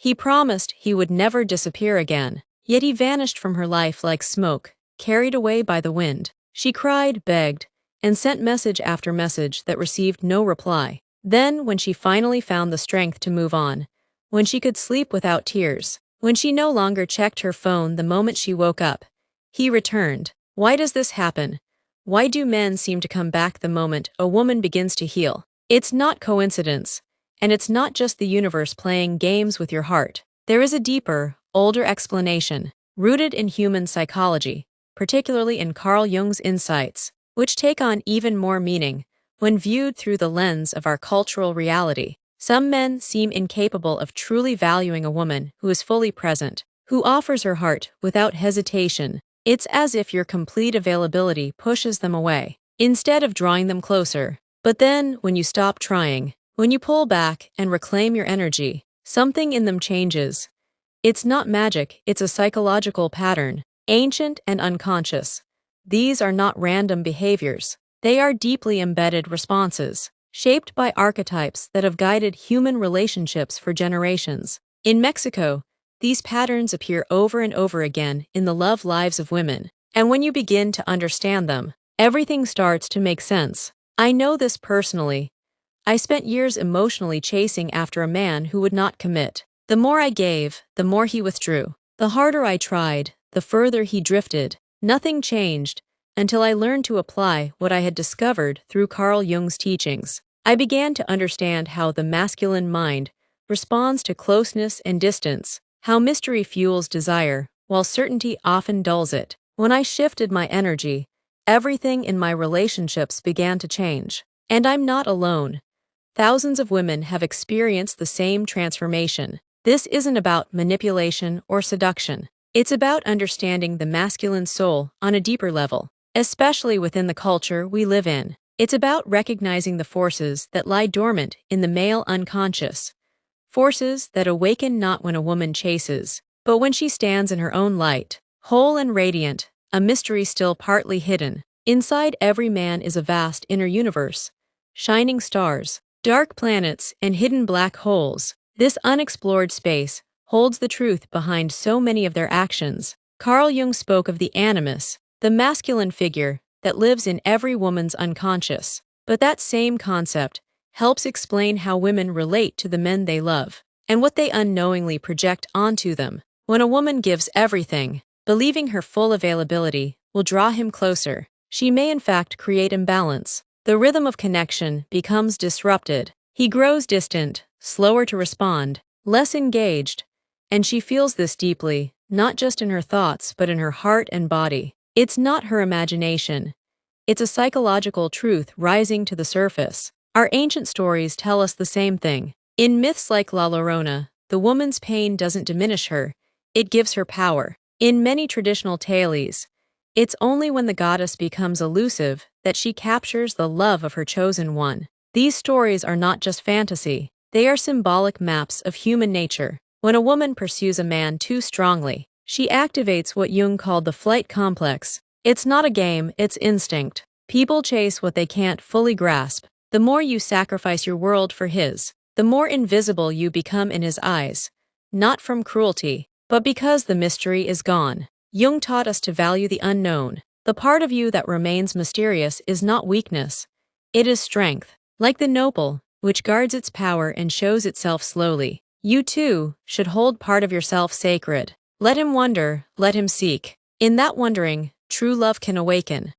He promised he would never disappear again, yet he vanished from her life like smoke, carried away by the wind. She cried, begged, and sent message after message that received no reply. Then, when she finally found the strength to move on, when she could sleep without tears, when she no longer checked her phone the moment she woke up, he returned. Why does this happen? Why do men seem to come back the moment a woman begins to heal? It's not coincidence, and it's not just the universe playing games with your heart. There is a deeper, older explanation, rooted in human psychology, particularly in Carl Jung's insights, which take on even more meaning when viewed through the lens of our cultural reality. Some men seem incapable of truly valuing a woman who is fully present, who offers her heart without hesitation. It's as if your complete availability pushes them away, instead of drawing them closer. But then, when you stop trying, when you pull back and reclaim your energy, something in them changes. It's not magic, it's a psychological pattern, ancient and unconscious. These are not random behaviors. They are deeply embedded responses, shaped by archetypes that have guided human relationships for generations. In Mexico, these patterns appear over and over again in the love lives of women, and when you begin to understand them, everything starts to make sense. I know this personally. I spent years emotionally chasing after a man who would not commit. The more I gave, the more he withdrew. The harder I tried, the further he drifted. Nothing changed until I learned to apply what I had discovered through Carl Jung's teachings. I began to understand how the masculine mind responds to closeness and distance, how mystery fuels desire, while certainty often dulls it. When I shifted my energy, everything in my relationships began to change. And I'm not alone. Thousands of women have experienced the same transformation. This isn't about manipulation or seduction. It's about understanding the masculine soul on a deeper level, especially within the culture we live in. It's about recognizing the forces that lie dormant in the male unconscious, forces that awaken not when a woman chases, but when she stands in her own light, whole and radiant, a mystery still partly hidden. Inside every man is a vast inner universe, shining stars, dark planets, and hidden black holes. This unexplored space holds the truth behind so many of their actions. Carl Jung spoke of the animus, the masculine figure that lives in every woman's unconscious. But that same concept helps explain how women relate to the men they love, and what they unknowingly project onto them. When a woman gives everything, believing her full availability will draw him closer, she may in fact create imbalance. The rhythm of connection becomes disrupted. He grows distant, slower to respond, less engaged, and she feels this deeply, not just in her thoughts but in her heart and body. It's not her imagination. It's a psychological truth rising to the surface. Our ancient stories tell us the same thing. In myths like La Llorona, the woman's pain doesn't diminish her, it gives her power. In many traditional tales, it's only when the goddess becomes elusive that she captures the love of her chosen one. These stories are not just fantasy, they are symbolic maps of human nature. When a woman pursues a man too strongly, she activates what Jung called the flight complex. It's not a game, it's instinct. People chase what they can't fully grasp. The more you sacrifice your world for his, the more invisible you become in his eyes. Not from cruelty, but because the mystery is gone. Jung taught us to value the unknown. The part of you that remains mysterious is not weakness. It is strength. Like the nopal, which guards its power and shows itself slowly. You too should hold part of yourself sacred. Let him wonder, let him seek. In that wondering, true love can awaken.